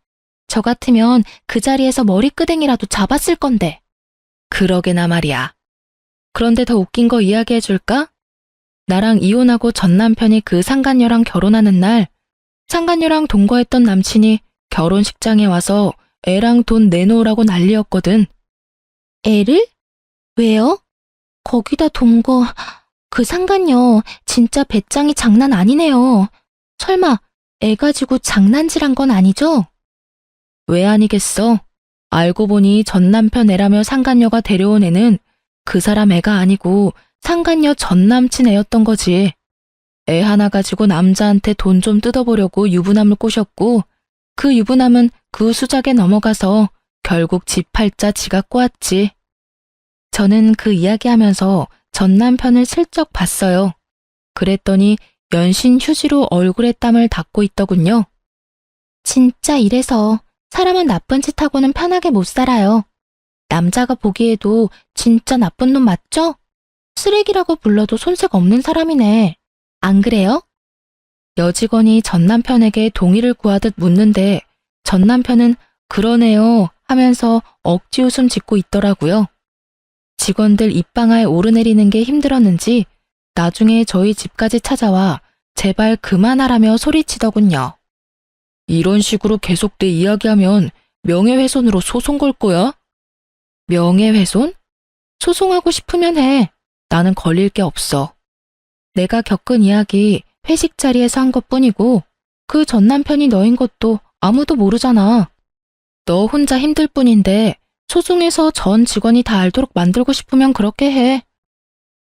저 같으면 그 자리에서 머리끄댕이라도 잡았을 건데. 그러게나 말이야. 그런데 더 웃긴 거 이야기해 줄까? 나랑 이혼하고 전 남편이 그 상간녀랑 결혼하는 날, 상간녀랑 동거했던 남친이 결혼식장에 와서 애랑 돈 내놓으라고 난리였거든. 애를? 왜요? 거기다 동거, 그 상간녀 진짜 배짱이 장난 아니네요. 설마 애 가지고 장난질한 건 아니죠? 왜 아니겠어? 알고 보니 전 남편 애라며 상간녀가 데려온 애는 그 사람 애가 아니고 상간녀 전 남친 애였던 거지. 애 하나 가지고 남자한테 돈 좀 뜯어보려고 유부남을 꼬셨고 그 유부남은 그 수작에 넘어가서 결국 집 팔자 지가 꼬았지. 저는 그 이야기하면서 전 남편을 슬쩍 봤어요. 그랬더니 연신 휴지로 얼굴에 땀을 닦고 있더군요. 진짜 이래서 사람은 나쁜 짓 하고는 편하게 못 살아요. 남자가 보기에도 진짜 나쁜 놈 맞죠? 쓰레기라고 불러도 손색 없는 사람이네. 안 그래요? 여직원이 전 남편에게 동의를 구하듯 묻는데 전 남편은 그러네요 하면서 억지 웃음 짓고 있더라고요. 직원들 입방아에 오르내리는 게 힘들었는지 나중에 저희 집까지 찾아와 제발 그만하라며 소리치더군요. 이런 식으로 계속 내 이야기하면 명예훼손으로 소송 걸 거야? 명예훼손? 소송하고 싶으면 해. 나는 걸릴 게 없어. 내가 겪은 이야기 회식 자리에서 한 것뿐이고 그 전 남편이 너인 것도 아무도 모르잖아. 너 혼자 힘들 뿐인데 소송해서 전 직원이 다 알도록 만들고 싶으면 그렇게 해.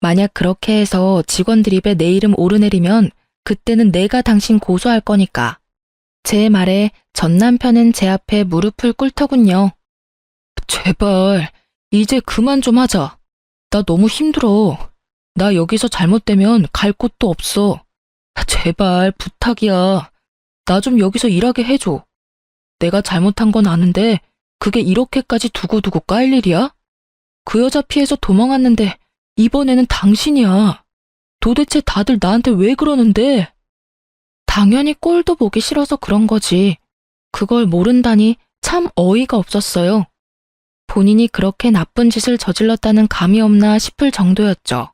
만약 그렇게 해서 직원들 입에 내 이름 오르내리면 그때는 내가 당신 고소할 거니까. 제 말에 전 남편은 제 앞에 무릎을 꿇더군요. 제발 이제 그만 좀 하자. 나 너무 힘들어. 나 여기서 잘못되면 갈 곳도 없어. 제발 부탁이야. 나 좀 여기서 일하게 해줘. 내가 잘못한 건 아는데 그게 이렇게까지 두고두고 까일 일이야? 그 여자 피해서 도망왔는데 이번에는 당신이야. 도대체 다들 나한테 왜 그러는데? 당연히 꼴도 보기 싫어서 그런 거지. 그걸 모른다니 참 어이가 없었어요. 본인이 그렇게 나쁜 짓을 저질렀다는 감이 없나 싶을 정도였죠.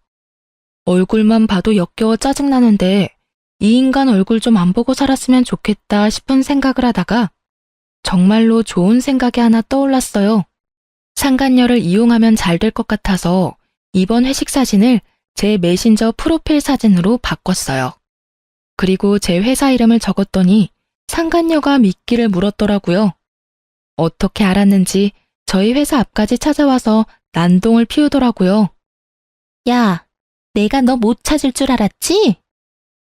얼굴만 봐도 역겨워 짜증나는데 이 인간 얼굴 좀 안 보고 살았으면 좋겠다 싶은 생각을 하다가 정말로 좋은 생각이 하나 떠올랐어요. 상간녀를 이용하면 잘 될 것 같아서 이번 회식 사진을 제 메신저 프로필 사진으로 바꿨어요. 그리고 제 회사 이름을 적었더니 상간녀가 미끼를 물었더라고요. 어떻게 알았는지 저희 회사 앞까지 찾아와서 난동을 피우더라고요. 야, 내가 너 못 찾을 줄 알았지?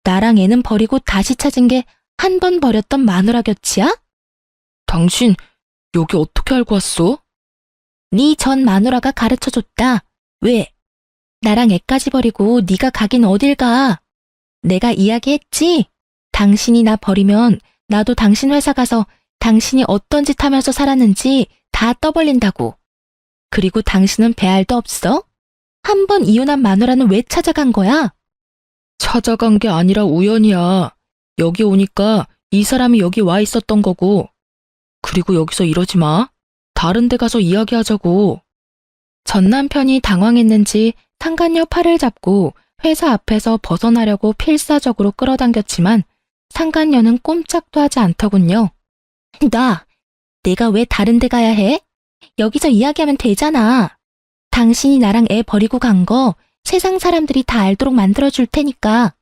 나랑 애는 버리고 다시 찾은 게 한 번 버렸던 마누라 곁이야? 당신 여기 어떻게 알고 왔어? 네 전 마누라가 가르쳐줬다. 왜? 나랑 애까지 버리고 네가 가긴 어딜 가? 내가 이야기했지? 당신이 나 버리면 나도 당신 회사 가서 당신이 어떤 짓 하면서 살았는지 다 떠벌린다고. 그리고 당신은 배알도 없어? 한 번 이혼한 마누라는 왜 찾아간 거야? 찾아간 게 아니라 우연이야. 여기 오니까 이 사람이 여기 와 있었던 거고. 그리고 여기서 이러지 마. 다른 데 가서 이야기하자고. 전 남편이 당황했는지 상간녀 팔을 잡고 회사 앞에서 벗어나려고 필사적으로 끌어당겼지만 상간녀는 꼼짝도 하지 않더군요. 내가 왜 다른 데 가야 해? 여기서 이야기하면 되잖아. 당신이 나랑 애 버리고 간 거 세상 사람들이 다 알도록 만들어줄 테니까.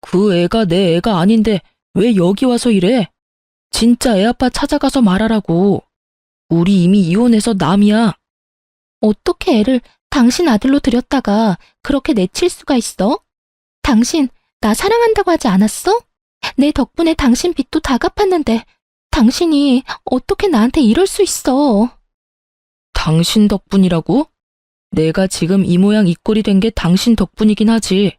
그 애가 내 애가 아닌데 왜 여기 와서 이래? 진짜 애 아빠 찾아가서 말하라고. 우리 이미 이혼해서 남이야. 어떻게 애를 당신 아들로 들였다가 그렇게 내칠 수가 있어? 당신 나 사랑한다고 하지 않았어? 내 덕분에 당신 빚도 다 갚았는데 당신이 어떻게 나한테 이럴 수 있어? 당신 덕분이라고? 내가 지금 이 모양 이 꼴이 된 게 당신 덕분이긴 하지.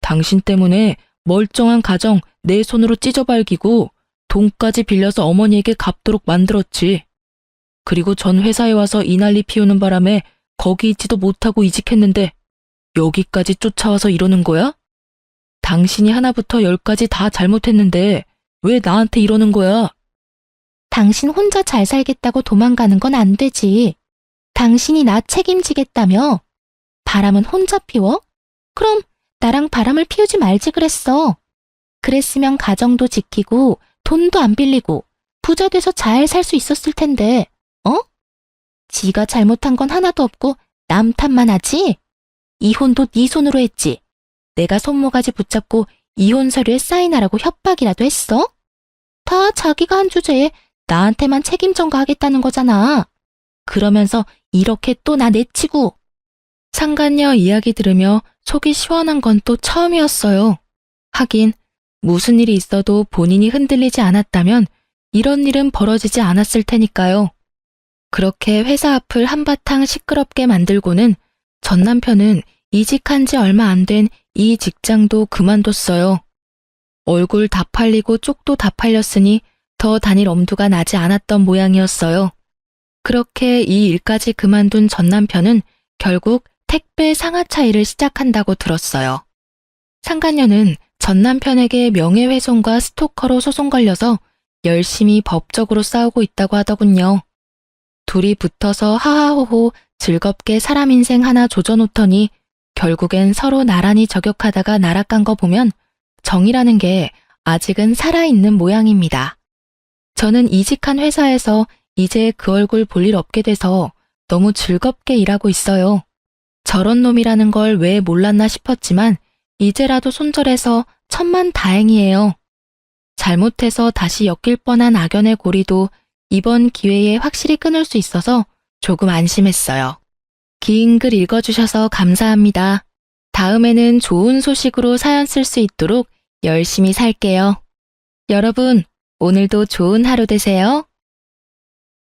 당신 때문에 멀쩡한 가정 내 손으로 찢어발기고 돈까지 빌려서 어머니에게 갚도록 만들었지. 그리고 전 회사에 와서 이 난리 피우는 바람에 거기 있지도 못하고 이직했는데 여기까지 쫓아와서 이러는 거야? 당신이 하나부터 열까지 다 잘못했는데 왜 나한테 이러는 거야? 당신 혼자 잘 살겠다고 도망가는 건 안 되지. 당신이 나 책임지겠다며? 바람은 혼자 피워? 그럼 나랑 바람을 피우지 말지 그랬어. 그랬으면 가정도 지키고 돈도 안 빌리고 부자 돼서 잘 살 수 있었을 텐데, 어? 지가 잘못한 건 하나도 없고 남 탓만 하지? 이혼도 네 손으로 했지. 내가 손모가지 붙잡고 이혼 서류에 사인하라고 협박이라도 했어? 다 자기가 한 주제에 나한테만 책임 전가하겠다는 거잖아. 그러면서 이렇게 또 나 내치고. 상간녀 이야기 들으며 속이 시원한 건 또 처음이었어요. 하긴 무슨 일이 있어도 본인이 흔들리지 않았다면 이런 일은 벌어지지 않았을 테니까요. 그렇게 회사 앞을 한바탕 시끄럽게 만들고는 전 남편은 이직한 지 얼마 안 된 이 직장도 그만뒀어요. 얼굴 다 팔리고 쪽도 다 팔렸으니 더 다닐 엄두가 나지 않았던 모양이었어요. 그렇게 이 일까지 그만둔 전 남편은 결국 택배 상하차 일을 시작한다고 들었어요. 상간녀는 전 남편에게 명예훼손과 스토커로 소송 걸려서 열심히 법적으로 싸우고 있다고 하더군요. 둘이 붙어서 하하호호 즐겁게 사람 인생 하나 조져놓더니 결국엔 서로 나란히 저격하다가 날아간 거 보면 정이라는 게 아직은 살아있는 모양입니다. 저는 이직한 회사에서 이제 그 얼굴 볼 일 없게 돼서 너무 즐겁게 일하고 있어요. 저런 놈이라는 걸 왜 몰랐나 싶었지만 이제라도 손절해서 천만다행이에요. 잘못해서 다시 엮일 뻔한 악연의 고리도 이번 기회에 확실히 끊을 수 있어서 조금 안심했어요. 긴 글 읽어주셔서 감사합니다. 다음에는 좋은 소식으로 사연 쓸 수 있도록 열심히 살게요. 여러분, 오늘도 좋은 하루 되세요.